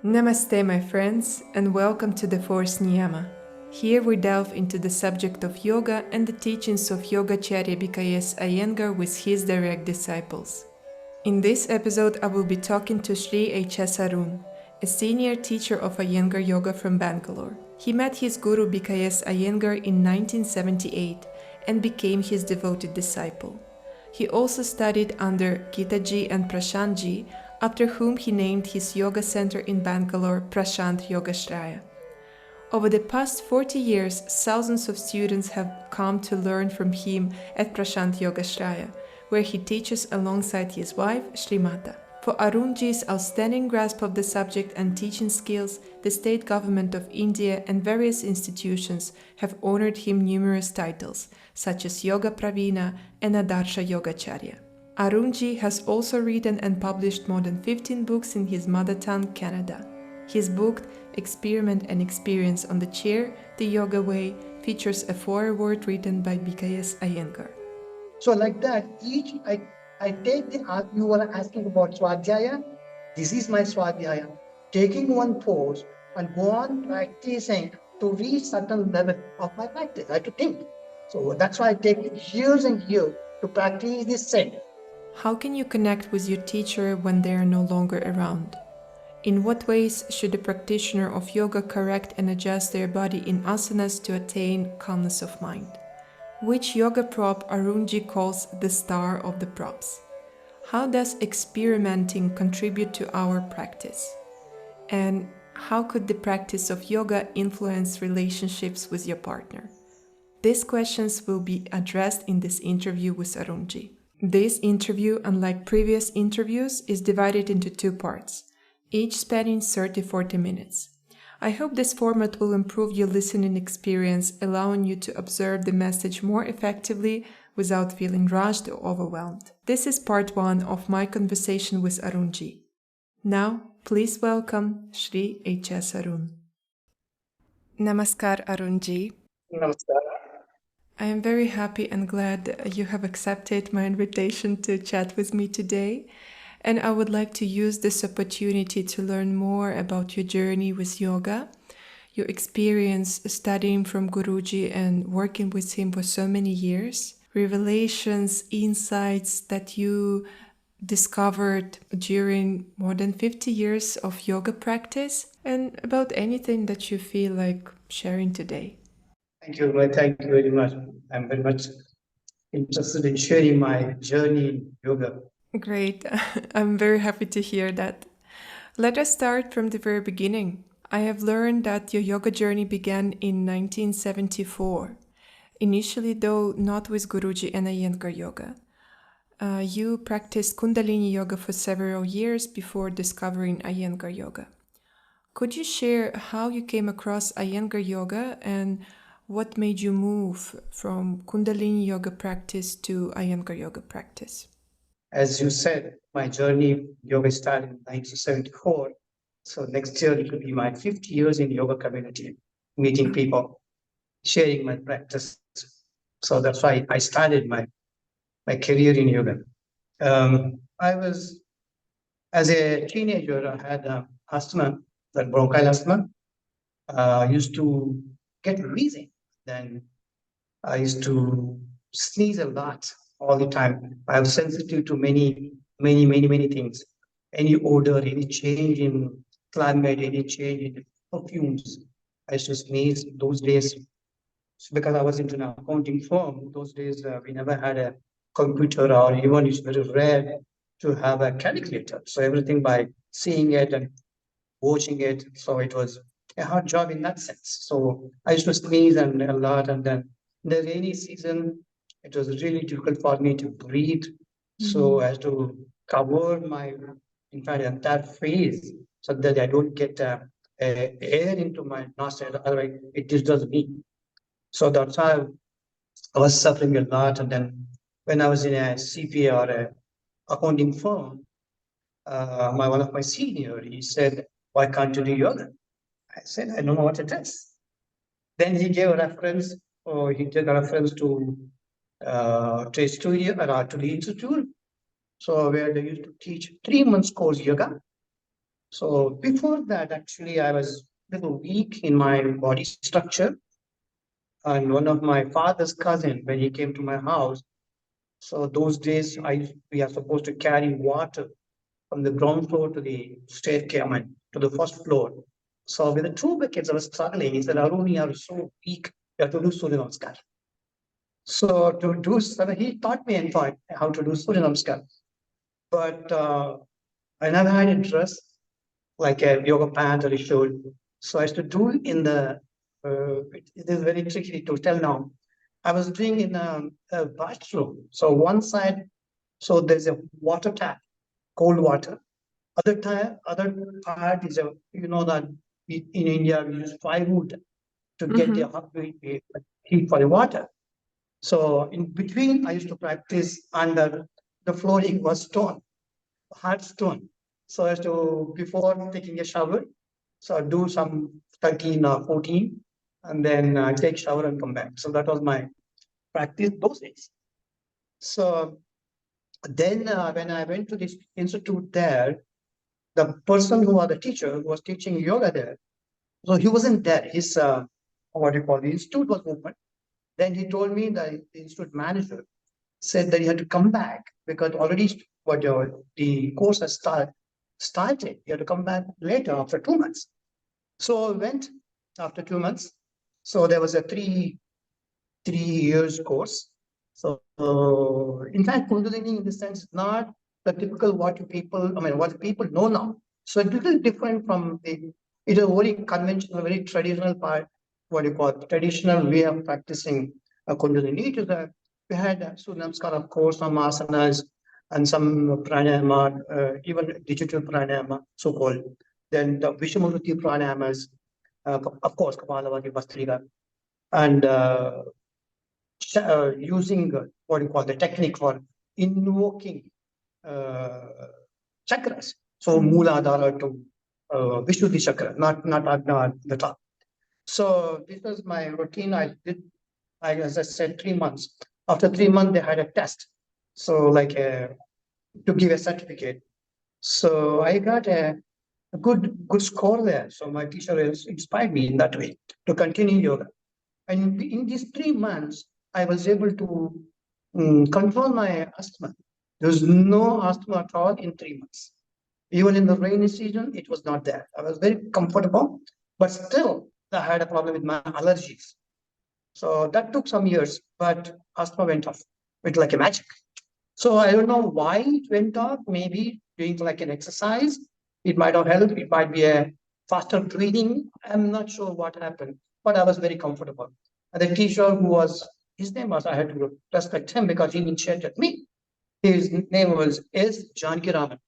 Namaste, my friends, and welcome to the fourth Niyama. Here we delve into the subject of yoga and the teachings of Yogacharya BKS Iyengar with his direct disciples. In this episode, I will be talking to Sri H.S. Arun, a senior teacher of Iyengar Yoga from Bangalore. He met his guru BKS Iyengar in 1978 and became his devoted disciple. He also studied under Gitaji and Prashantji, after whom he named his yoga center in Bangalore Prashant Yogashraya. Over the past 40 years, thousands of students have come to learn from him at Prashant Yogashraya, where he teaches alongside his wife, Shreematha. For Arunji's outstanding grasp of the subject and teaching skills, the state government of India and various institutions have honored him numerous titles, such as Yoga Praveena and Adarsha Yogacharya. Arunji has also written and published more than 15 books in his mother tongue, Kannada. His book, Experiment and Experience on the Chair, The Yoga Way, features a foreword written by BKS Iyengar. So like that, I take you were asking about Swadhyaya. This is my Swadhyaya. Taking one pose and go on practicing to reach certain level of my practice. I have to think. So that's why I take years and years to practice this set. How can you connect with your teacher when they are no longer around? In what ways should a practitioner of yoga correct and adjust their body in asanas to attain calmness of mind? Which yoga prop Arunji calls the star of the props? How does experimenting contribute to our practice? And how could the practice of yoga influence relationships with your partner? These questions will be addressed in this interview with Arunji. This interview, unlike previous interviews, is divided into two parts, each spanning 30-40 minutes. I hope this format will improve your listening experience, allowing you to observe the message more effectively without feeling rushed or overwhelmed. This is part 1 of my conversation with Arunji. Now, please welcome Sri H.S. Arun. Namaskar, Arunji. Namaskar. I am very happy and glad you have accepted my invitation to chat with me today. And I would like to use this opportunity to learn more about your journey with yoga, your experience studying from Guruji and working with him for so many years, revelations, insights that you discovered during more than 50 years of yoga practice, and about anything that you feel like sharing today. Thank you very much. I'm very much interested in sharing my journey in yoga. Great. I'm very happy to hear that. Let us start from the very beginning. I have learned that your yoga journey began in 1974. Initially, though, not with Guruji and Iyengar Yoga. You practiced Kundalini Yoga for several years before discovering Iyengar Yoga. Could you share how you came across Iyengar Yoga and what made you move from Kundalini Yoga practice to Iyengar Yoga practice? As you said, my journey yoga started in 1974. So next year it will be my 50 years in yoga community, meeting people, sharing my practice. So that's why I started my career in yoga. I was, as a teenager, I had asthma, that bronchial asthma. Used to get wheezing. Then I used to sneeze a lot all the time. I was sensitive to many things. Any odor, any change in climate, any change in perfumes. I used to sneeze those days because I was into an accounting firm. Those days we never had a computer, or even it's very rare to have a calculator. So everything by seeing it and watching it. So it was a hard job in that sense. So I used to sneeze and a lot, and then in the rainy season, it was really difficult for me to breathe. So I had to cover my, in fact, entire face so that I don't get air into my nostrils. Otherwise, it disturbs me. So that's how I was suffering a lot. And then when I was in a CPA or a accounting firm, one of my senior, he said, "Why can't you do yoga?" I said, "I don't know what it is." Then he gave a reference, or he took a reference to a studio or to the institute. So where they used to teach 3 months course yoga. So before that, actually, I was a little weak in my body structure. And one of my father's cousin, when he came to my house, so those days we are supposed to carry water from the ground floor to the staircase, I mean, to the first floor. So with the two buckets, I was struggling. He said, Arun, you are so weak. You have to do Surya Namaskar. So so he taught me in fact how to do Surya Namaskar. But I never had interest like a yoga pant or a shirt. So I used to do in the, it is very tricky to tell now. I was doing in a bathroom. So one side, so there's a water tap, cold water. Other part is a, you know that in India we use firewood to get the heat for the water. So in between, I used to practice under the flooring was stone, hard stone. So as to before taking a shower, so I do some 13 or 14, and then take shower and come back. So that was my practice those days. So then when I went to this institute there, the person who was the teacher who was teaching yoga there, so he wasn't there. His what do you call the institute was open. Then he told me that the institute manager said that he had to come back because already the course has started. He had to come back later after 2 months. So I went after 2 months. So there was a three years course. So in fact, Kundalini in the sense is not the typical what people know now. So it's a little different from it is a very conventional, very traditional part, what you call traditional way of practicing Kundalini. We had Surya Namaskar, of course, some asanas and some pranayama, even digital pranayama, so-called. Then the Vishamurti pranayamas, of course, Kapalabhati, Vastrika, and using what you call the technique for invoking uh, chakras. So Mooladhara to Vishuddhi chakra, not Agna at the top. So this was my routine. I did, as I said, 3 months. After 3 months, they had a test. So to give a certificate. So I got a good score there. So my teacher has inspired me in that way to continue yoga. And in these 3 months, I was able to control my asthma. There was no asthma at all in 3 months. Even in the rainy season, it was not there. I was very comfortable, but still, I had a problem with my allergies. So that took some years, but asthma went off with like a magic. So I don't know why it went off. Maybe doing like an exercise, it might have helped. It might be a faster breathing. I'm not sure what happened, but I was very comfortable. And the teacher who was, his name was, I had to respect him because he initiated me. His name was S. Janki Raman.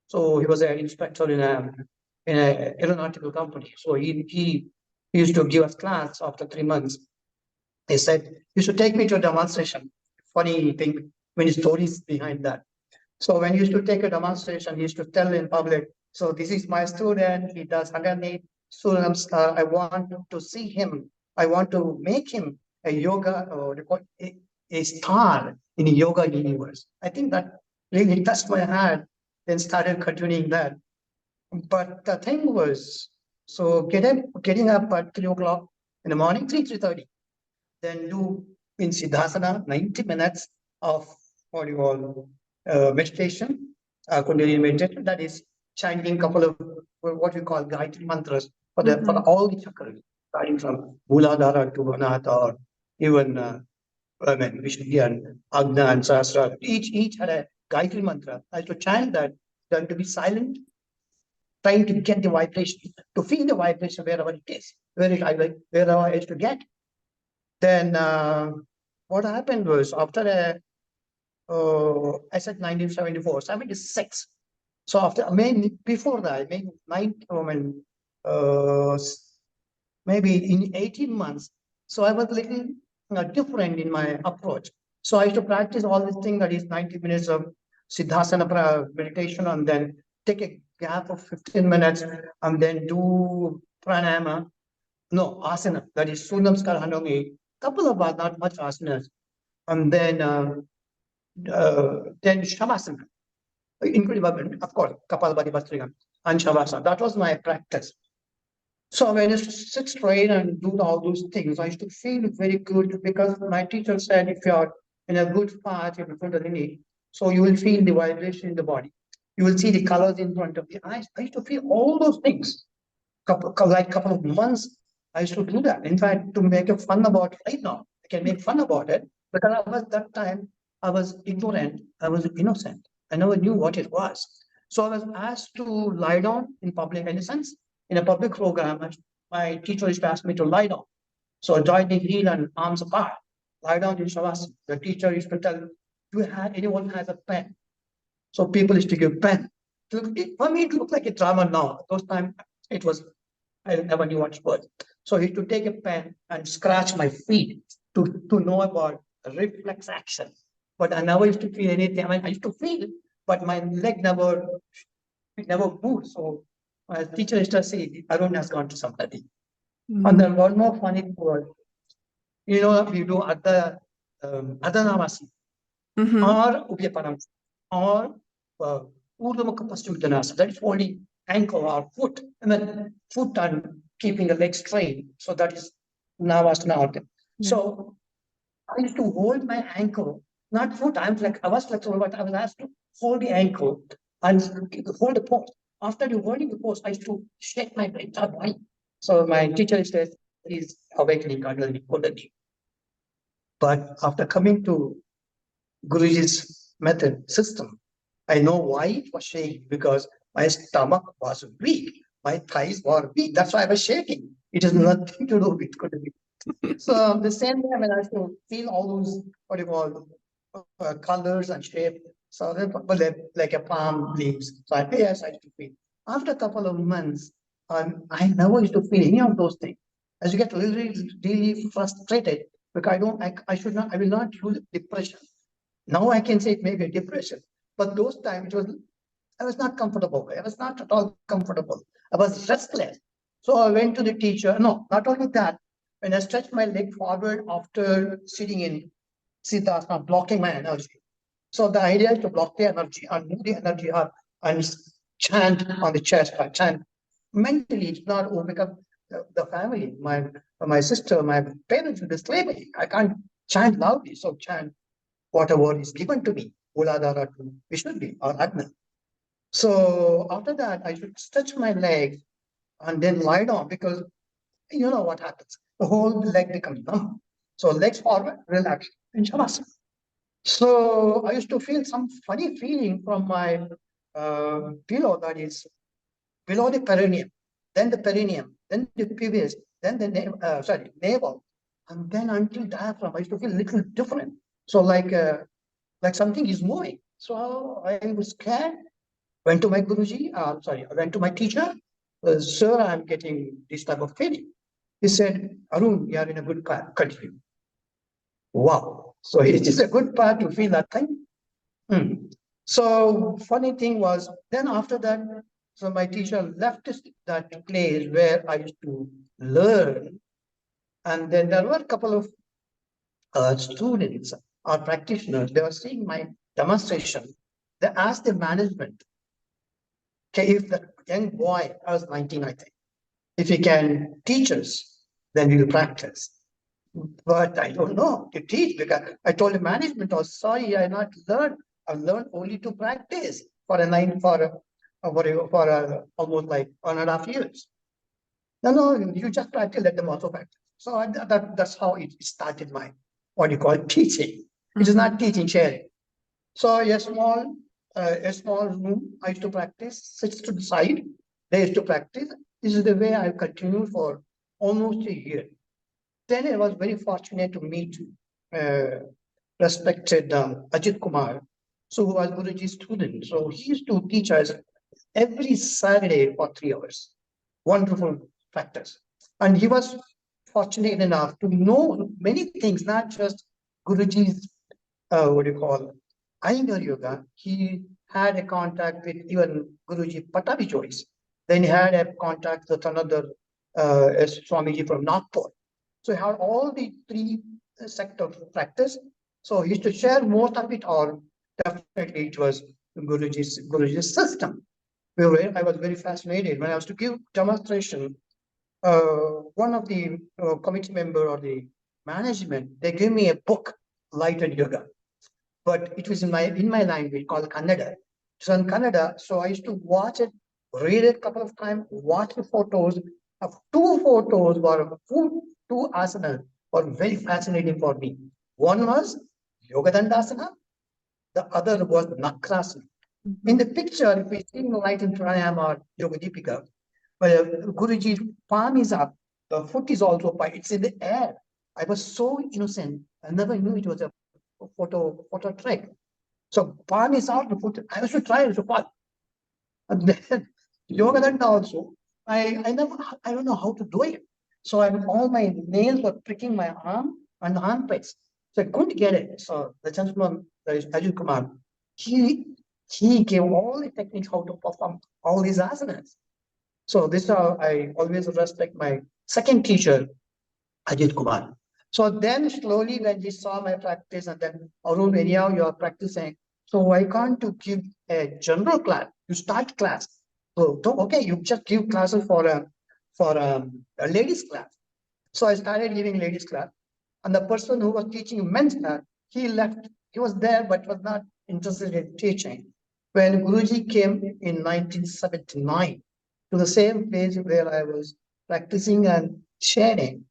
So he was an inspector in a aeronautical company. So he used to give us class after 3 months. He said, you should take me to a demonstration. Funny thing, many stories behind that. So when he used to take a demonstration, he used to tell in public, so this is my student, he does 108 students. I want to see him. I want to make him a yoga or a star in the yoga universe. I think that really touched my heart and started continuing that. But the thing was, so getting up at 3 o'clock in the morning, 3:30, then do in Siddhasana 90 minutes of what you call meditation, Kundalini meditation. That is chanting a couple of what we call Gayatri mantras for all the chakras, starting from Mooladhara to Anahata, or even Vishuddhi and Agna and Sahasra. Each had a Gayatri mantra. I had to chant that, then to be silent, trying to get the vibration, to feel the vibration wherever it is, wherever I used to get. Then what happened was after I said 1974, 76. So before that, uh, maybe in 18 months. So I was a little different in my approach. So I used to practice all this thing that is 90 minutes of Siddhasana meditation, and then take a gap of 15 minutes and then do pranayama. No, asana, that is Surya Namaskar Hanongi, couple of not much asanas. And then Shavasana, including, of course, Kapalabhati Bhastrika. and Shavasana. That was my practice. So when I used to sit straight and do all those things, I used to feel very good because my teacher said if you are in a good path in front of the knee, so you will feel the vibration in the body. You will see the colors in front of the eyes. I used to feel all those things. Couple of months, I used to do that. In fact, to make a fun about it right now, I can make fun about it because I was that time I was ignorant, I was innocent. I never knew what it was. So I was asked to lie down in public, in a sense, in a public program. My teacher used to ask me to lie down. So join the heel and arms apart, lie down in Shavasana. The teacher used to tell, do you have anyone has a pen? So people used to give pen. For me, it looked like a drama now. Those time it was I never knew what it was. So he used to take a pen and scratch my feet to know about reflex action. But I never used to feel anything. I mean, I used to feel, but my leg never moved. So my teacher used to say, Arun has gone to somebody. And then one more funny thing was, we do Adhanavasi or Ubyaparam or Urdhva Paschimottanasana. That is only ankle or foot. And then foot and keeping a leg straight. So that is Navasana. Yeah. So I used to hold my ankle, not foot. I was flexible, but I was asked to hold the ankle and hold the post. After you holding the post, I used to shake my entire body. So my teacher says he's awakening already. But after coming to Guruji's method system, I know why it was shaking because my stomach was weak, my thighs were weak. That's why I was shaking. It has nothing to do with Guruji. So the same way when I used to feel all those what do you call colors and shape, so like a palm leaves. So yes, I used to feel. After a couple of months, I never used to feel any of those things. As you get really frustrated because I will not use depression. Now I can say it may be depression, but those times I was not comfortable. I was not at all comfortable. I was restless. So I went to the teacher. No, not only that. When I stretched my leg forward after sitting in Siddhasana, blocking my energy. So the idea is to block the energy and move the energy up and chant on the chest. I chant mentally. It's not because the family, my sister, my parents will display me. I can't chant loudly. So chant whatever is given to me, Uladara to Vishnu or Agna. So after that, I should stretch my legs and then lie down because you know what happens. The whole leg becomes numb. So legs forward, relax in Shavasana. So I used to feel some funny feeling from my pillow that is below the perineum, then the pubis, then the navel, and then until diaphragm. I used to feel a little different. So like something is moving. So I was scared. Went to my Guruji, I went to my teacher. Sir, I'm getting this type of feeling. He said, Arun, you are in a good path. Continue. Wow. So it is a good path to feel that thing. Hmm. So funny thing was, then after that, so my teacher left that place where I used to learn. And then there were a couple of students or practitioners. They were seeing my demonstration. They asked the management, okay, if the young boy, I was 19, I think, if he can teach us, then we'll practice. But I don't know to teach because I told the management, oh, sorry, I not learned. I've learned only to practice for almost like 1.5 years. No, you just practice, let them also practice. So that's how it started my, what you call teaching. It is not teaching, sharing. So a small room, I used to practice, sits to the side, they used to practice. This is the way I continued for almost a year. Then I was very fortunate to meet uh, respected Ajit Kumar, so who was Guruji's student. So he used to teach us every Saturday for 3 hours. Wonderful practice. And he was fortunate enough to know many things, not just Guruji's, what do you call, Iyengar Yoga. He had a contact with even Guruji Patabi Jois. Then he had a contact with another Swamiji from Nagpur. So he had all the three sect of practice. So he used to share most of it, or definitely it was Guruji's system, I was very fascinated when I was to give demonstration. One of the committee member or the management, they gave me a book, Light and Yoga, but it was in my language called Kannada. So in Kannada, so I used to watch it, read it a couple of times, watch the photos. Of two photos were two asanas were very fascinating for me. One was Yoga Dandasana, the other was Nakrasana. In the picture, if we see light in pranayama or yoga deepika, well, Guruji's palm is up, the foot is also up, it's in the air. I was so innocent. I never knew it was a photo trick. So palm is out, the foot. I was to try it, so fall. And then yoga danda also. I don't know how to do it. So all my nails were pricking my arm and armpits. So I couldn't get it. So the gentleman, that is Ajit Kumar, he he gave all the techniques how to perform all these asanas. So this is how I always respect my second teacher, Ajit Kumar. So then slowly when he saw my practice and then Arun, anyhow you are practicing. So why can't you give a general class? You start class. So okay, you just give classes for a ladies class. So I started giving ladies class, and the person who was teaching men's class, he left. He was there but was not interested in teaching. When Guruji came in 1979 to the same place where I was practicing and sharing,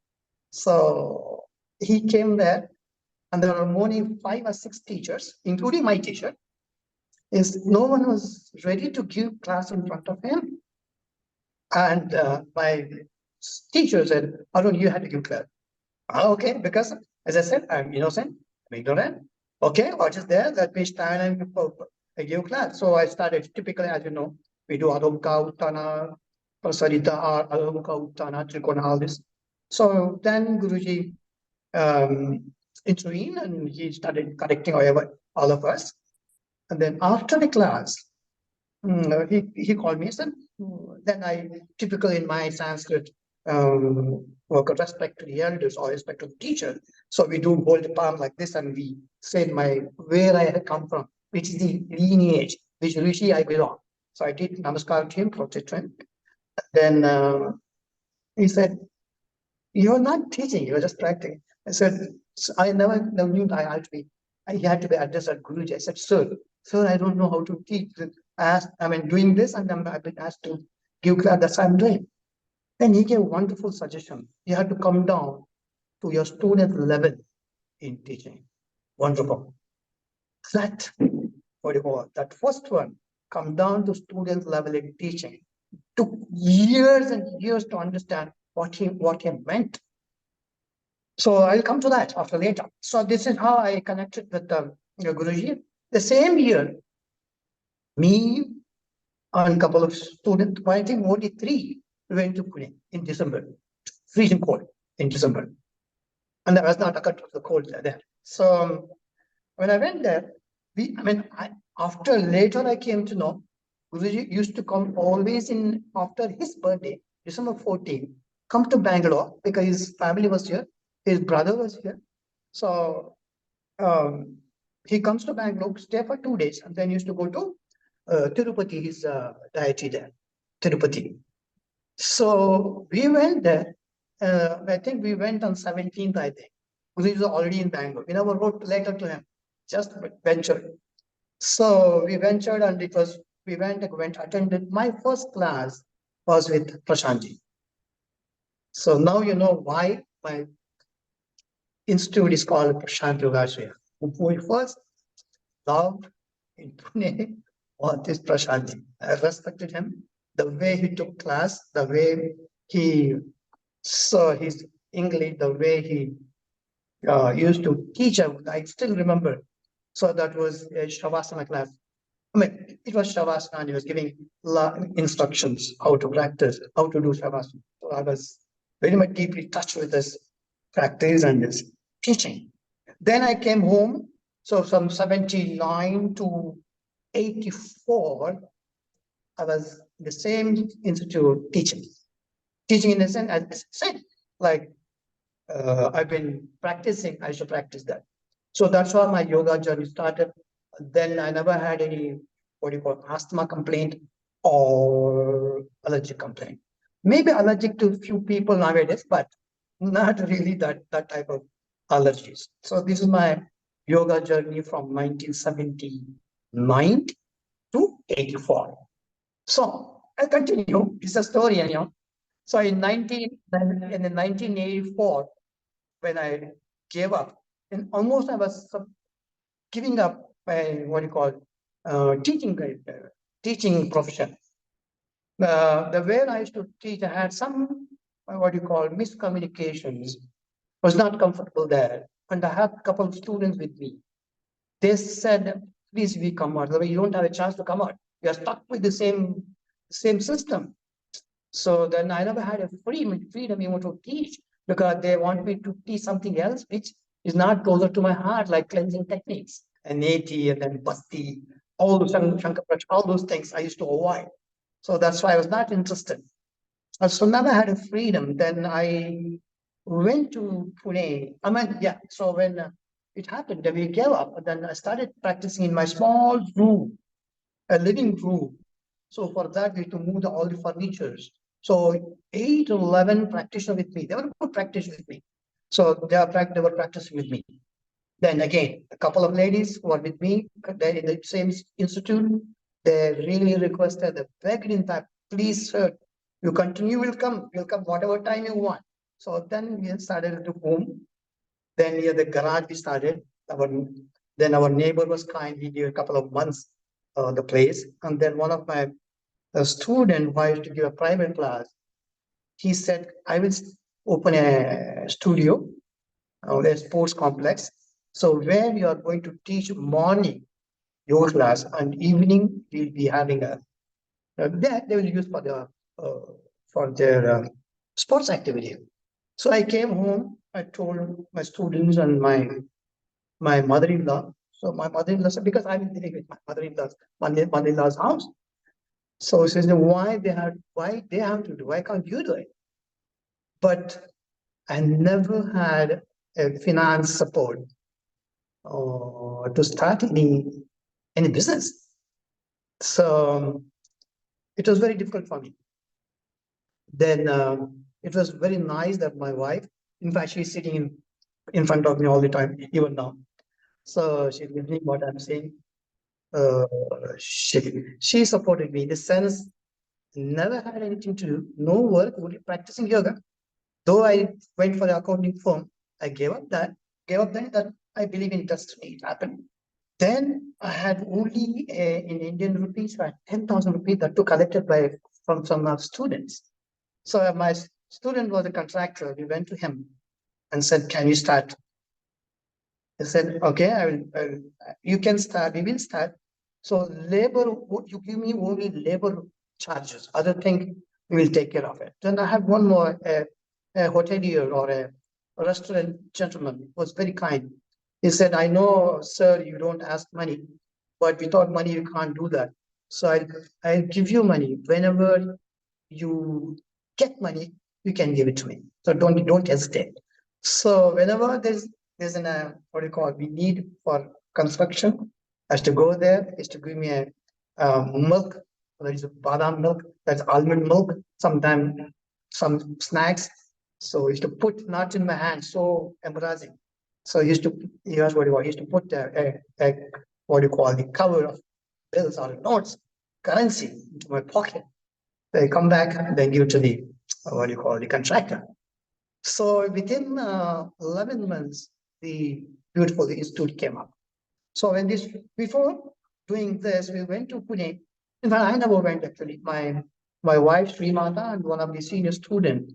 so he came there, and there were only 5 or 6 teachers, including my teacher. Is no one was ready to give class in front of him, and my teacher said, "Arun, you had to give class." Okay, because as I said, I'm innocent, I'm ignorant. Okay, what is there? Let me stand and give class. So I started typically, as you know, we do Adhomka, Uttana, Prasarita, Adhomka, Uttana, Trikona, all this. So then Guruji intervened and he started correcting all of us. And then after the class, he called me and said, then I typically in my Sanskrit work of respect to the elders or respect to the teacher. So we do hold the palm like this and we say where I had come from, which is the lineage, which Rishi I belong. So I did namaskar to him, protect him. Then he said, "You're not teaching, you're just practicing." I said, I never knew I had to be addressed at Guruji. I said, sir, I don't know how to teach. Doing this and I've been asked to give class, that's what I'm doing. Then he gave a wonderful suggestion. You have to come down to your student level in teaching. Wonderful. That, what do you call it? That first one, come down to student level in teaching. Took years and years to understand what he meant. So I'll come to that after later. So this is how I connected with Guruji. The same year, me and a couple of students, I think only 3, went to Pune in December, freezing cold in December. And there was not a cut of the cold there. So when I went there, after later I came to know, Guruji used to come always in after his birthday, December 14, come to Bangalore because his family was here, his brother was here. So he comes to Bangalore, stay for 2 days, and then used to go to Tirupati, his deity there, Tirupati. So we went there. I think we went on 17th, I think. He was already in Bangalore. We never wrote letter to him, just ventured. So we ventured and we went, attended. My first class was with Prashantji. So now you know why my institute is called Prashant Yogashraya. We first loved in Pune was this Prashantji. I respected him, the way he took class, the way he saw his English, the way he used to teach. I still remember. So that was a Shavasana class. It was Shavasana and he was giving instructions how to practice, how to do Shavasana. So I was very much deeply touched with this practice and this teaching. Then I came home. So from 79 to 84, I was in the same institute teaching. Teaching in the sense, as I said, like I've been practicing, I should practice that. So that's how my yoga journey started. Then I never had any, what do you call, asthma complaint. or allergic complaint. Maybe allergic to few people nowadays, but not really that type of allergies. So this is my yoga journey from 1979 to 84. So I continue. It's a story, So in 1984, when I gave up, and almost I was giving up my what you call teaching profession. The way I used to teach, I had some what you call miscommunications. Was not comfortable there, and I had a couple of students with me. They said, "Please, we come out. Otherwise, you don't have a chance to come out. You are stuck with the same system." So then I never had a freedom even to teach because they want me to teach something else which is not closer to my heart, like cleansing techniques and neti and then bhakti, all those all those things I used to avoid. So that's why I was not interested. So never had a freedom. Then I went to Pune. I mean, yeah. So when it happened, that we gave up. Then I started practicing in my small room, a living room. So for that, we had to move all the furnitures. So 8 or 11 practitioners with me. They were good practitioners with me. So they were practicing with me. Then again, a couple of ladies who are with me, they're in the same institute. They really requested, they begged in fact, please, sir, you continue, we'll come whatever time you want. So then we started to home. Then near the garage we started. Then our neighbor was kind. He gave a couple of months the place. And then one of my student who I used to give a private class, he said, I will open a studio, a sports complex. So where you are going to teach morning yoga class and evening we'll be having that they will use for their sports activity. So I came home. I told my students and my mother-in-law. So my mother-in-law said, because I'm living with my mother-in-law's house. So she said, why they have to do? Why can't you do it? But I never had a finance support to start any business. So it was very difficult for me. Then it was very nice that my wife, in fact, she's sitting in front of me all the time, even now. So she's listening what I'm saying. Uh, she supported me in the sense, never had anything to do, no work, only practicing yoga. Though I went for the accounting firm, I gave up that I believe in destiny, it happened. Then I had only in Indian rupees, I had 10,000 rupees that took collected from some students. So my student was a contractor. We went to him and said, "Can you start?" He said, "Okay, you can start. We will start. So labor, you give me only labor charges. Other thing, we will take care of it." Then I had one more, a hotelier or a restaurant gentleman was very kind. He said, "I know, sir, you don't ask money, but without money, you can't do that. So I'll give you money whenever you get money, you can give it to me. So don't hesitate." So whenever there's an what do you call, we need for construction, has to go there, is to give me a milk, there is a badam milk, that's almond milk, sometimes some snacks. So he used to put not in my hand, so embarrassing. So here's what he was, he used to put a what do you call, the cover of bills or notes, currency into my pocket. They come back and then give it to the what do you call, the contractor. So within 11 months, the beautiful institute came up. So before doing this, we went to Pune. In fact, I never went actually. My wife Shreematha and one of the senior students.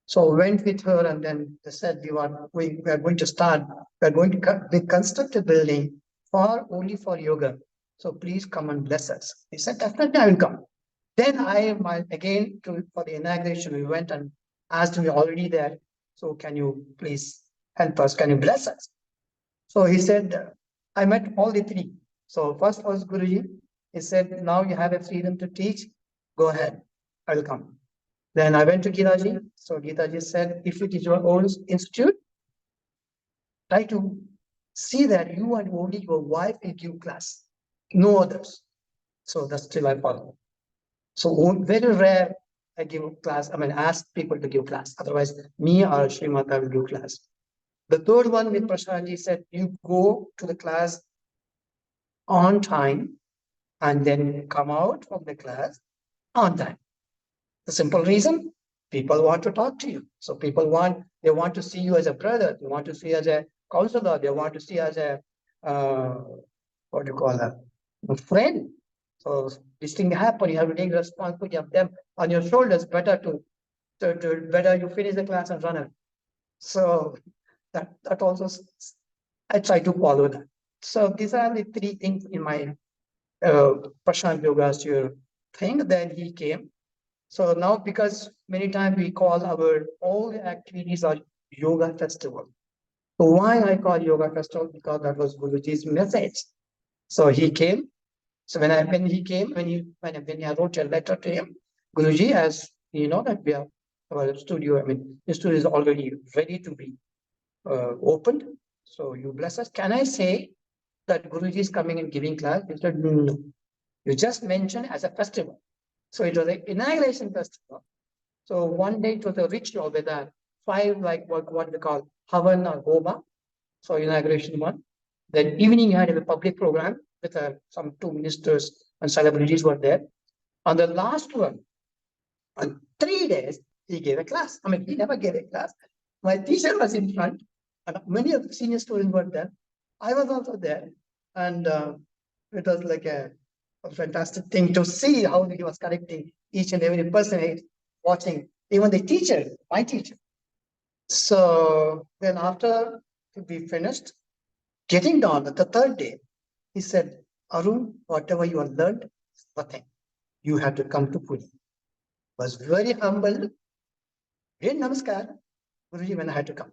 So went with her, and then they said we are going to start. We are going to construct a building only for yoga. So please come and bless us. He said, definitely I will come. Then again for the inauguration, we went and asked him, "We're already there. So can you please help us? Can you bless us?" So he said, I met all the three. So first was Guruji. He said, "Now you have a freedom to teach. Go ahead. I will come." Then I went to Gitaji. So Gitaji said, "If it is your own institute, try to see that you and only your wife will give class, no others." So that's still I follow. So very rare I give class, ask people to give class. Otherwise, me or Shreematha will give class. The third one with Prashantji said, you go to the class on time and then come out from the class on time. The simple reason, people want to talk to you. So they want to see you as a brother, they want to see you as a counselor, they want to see you as a, uh, what do you call that, a friend. So this thing happen, you have to take responsibility of them on your shoulders. Better you finish the class and run it. So that also I try to follow that. So these are the three things in my Prashant Yogashraya thing. Then he came. So now, because many times we call our all the activities are yoga festival. So why I call yoga festival? Because that was Guruji's message. So he came. So when he came, when I wrote a letter to him, Guruji, as you know that we have our studio. The studio is already ready to be opened. So you bless us. Can I say that Guruji is coming and giving class? He said, no. You just mentioned as a festival. So it was an inauguration festival. So one day it was a ritual with five, like what we call Havan or Homa. So inauguration one. Then evening you had a public program with some two ministers and celebrities were there. On the last one, on 3 days, he gave a class. He never gave a class. My teacher was in front, and many of the senior students were there. I was also there, and it was like a fantastic thing to see how he was correcting each and every person watching, even the teacher, my teacher. So then after we finished, getting down at the third day, he said, Arun, whatever you have learned is nothing. You have to come to Pune. Was very humbled. Hey, namaskar, Guruji, when I had to come.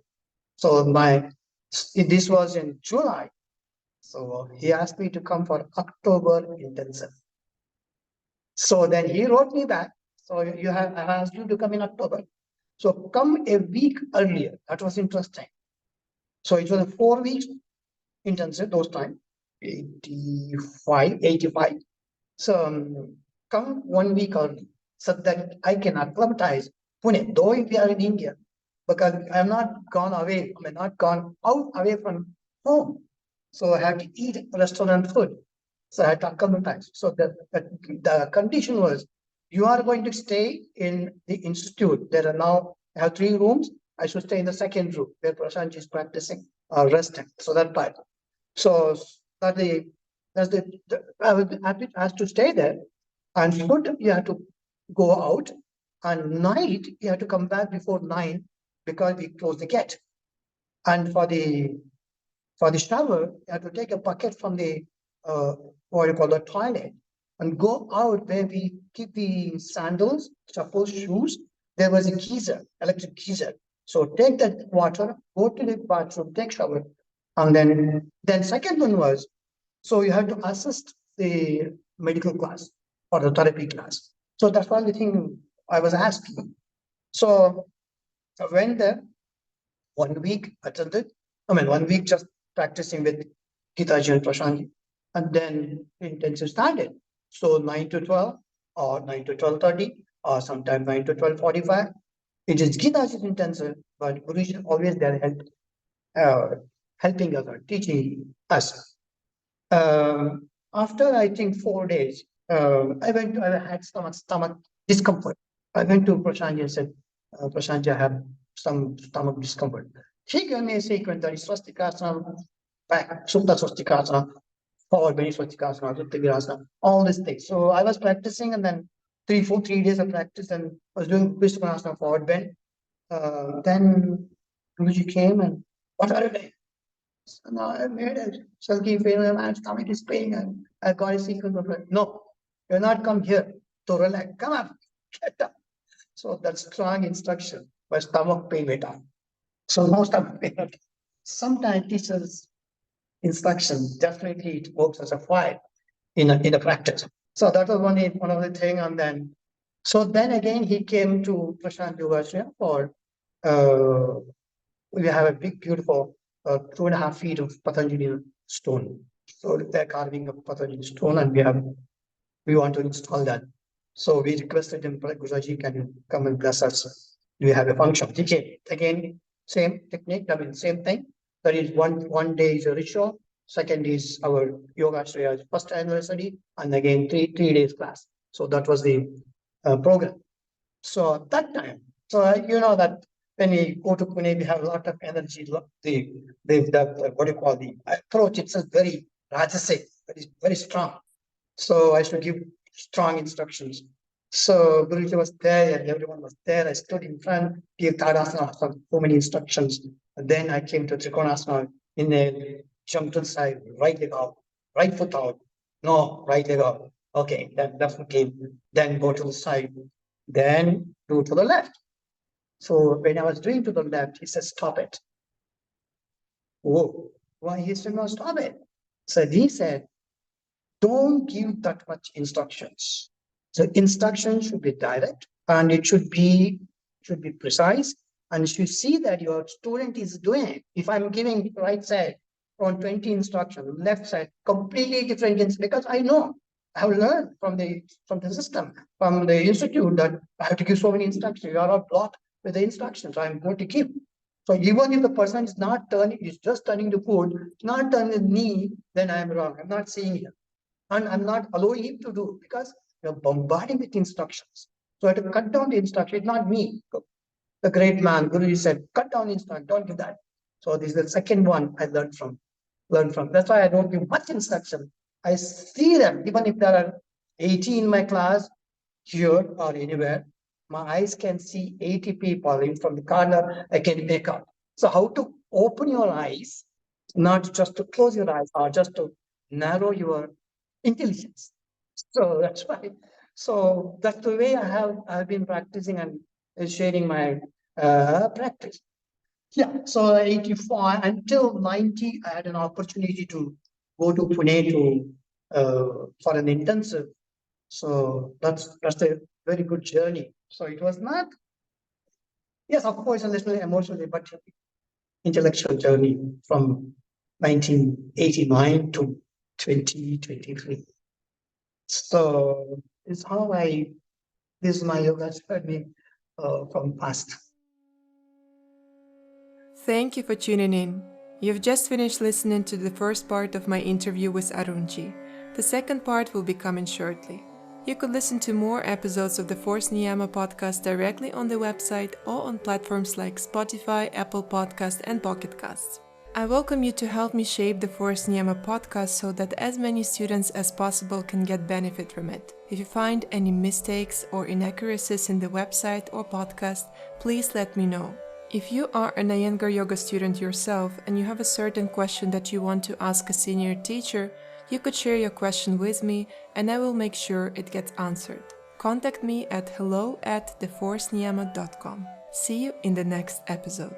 So this was in July. So he asked me to come for October intensive. So then he wrote me back. So I asked you to come in October. So come a week earlier. That was interesting. So it was a 4 weeks intensive those time, 85. So come 1 week early so that I can acclimatize Pune, though we are in India, because I am not gone away, not gone out away from home. So I have to eat restaurant food. So I had to acclimatize. So the condition was, you are going to stay in the institute. There are now, I have 3 rooms. I should stay in the second room where Prashant is practicing or resting. So that part. So I was happy asked to stay there. And food, you have to go out. And night, you have to come back before 9 because we close the gate. And for the shower, you have to take a bucket from the what you call the toilet and go out where we keep the sandals, chappals, shoes. There was a geyser, electric geyser. So take that water, go to the bathroom, take shower, and then second one was, so you have to assist the medical class or the therapy class. So that's one the thing I was asking. So I went there, 1 week attended. 1 week just practicing with Gitaji and Prashant. And then intensive started. So 9 to 12 or 9 to 12:30 or sometimes 9 to 12:45. It is Gitaji's intensive, but Guru is always there uh, helping us or teaching us. After I think 4 days, I had stomach discomfort. I went to Prashant and said, Prashant, I have some stomach discomfort. He gave me a sequence that is swastikasana, back, Supta swastikasana, forward bending swastikasana, Supta virasana, all these things. So I was practicing, and then 3 days of practice, and I was doing Visvanasana forward bend. Then Guruji came and, what are you doing? So now I made a sulky feeling, and my stomach is paining, and I got a sequence of it. No, you're not come here to relax. Come up, get up. So that strong instruction, my stomach pain went on. So no stomach pain. Sometimes teachers' instruction definitely it works as a fire in a practice. So that was one of the thing, and then again he came to Prashant Yogashraya for we have a big, beautiful 2.5 feet of Patanjali stone. So they're carving a Patanjali stone, and we want to install that. So we requested him, Guruji, can you come and bless us? Do you have a function? He came. Again, same technique, same thing. That is one day is a ritual, second is our Yogacharya first anniversary, and again three days class. So that was the program. So at that time, so you know that when we go to Pune, we have a lot of energy. The what do you call the approach? It's a very rajasic, very strong. So I should give strong instructions. So Guruji was there and everyone was there. I stood in front, gave Tadasana, so many instructions. And then I came to Trikonasana in a jump to the side, right leg out, right foot out. No, right leg out. Okay, then left foot in, then go to the side, then do to the left. So when I was doing to the left, he said, stop it. Whoa, why he said, no, stop it. So he said, don't give that much instructions. So instruction should be direct and it should be precise. And you should see that your student is doing. If I'm giving right side on 20 instructions, left side completely different because I know I have learned from the system, from the institute that I have to give so many instructions. You are not blocked with the instructions I'm going to give. So even if the person is not turning, is just turning the foot, not turning the knee, then I am wrong. I'm not seeing here. And I'm not allowing him to do because you're bombarding with instructions. So I have to cut down the instruction. It's not me. The great man, Guru said, cut down the instruction, don't give that. So this is the second one I learned from. That's why I don't give much instruction. I see them, even if there are 80 in my class, here or anywhere, my eyes can see 80 people in from the corner, I can make out. So how to open your eyes, not just to close your eyes or just to narrow your intelligence. So that's why. So that's the way I've been practicing and sharing my practice. Yeah. So 84 until 90, I had an opportunity to go to Pune to for an intensive. So that's a very good journey. So it was not, yes, of course, a little emotionally, but intellectual journey from 1989 to 2023. So it's how this is my yoga journey from past. Thank you for tuning in. You've just finished listening to the first part of my interview with Arunji. The second part will be coming shortly. You could listen to more episodes of the Force Niyama podcast directly on the website or on platforms like Spotify, Apple Podcast, and Pocket Casts. I welcome you to help me shape the Force Niyama podcast so that as many students as possible can get benefit from it. If you find any mistakes or inaccuracies in the website or podcast, please let me know. If you are an Iyengar Yoga student yourself and you have a certain question that you want to ask a senior teacher, you could share your question with me and I will make sure it gets answered. Contact me at hello@theforceniyama.com. See you in the next episode.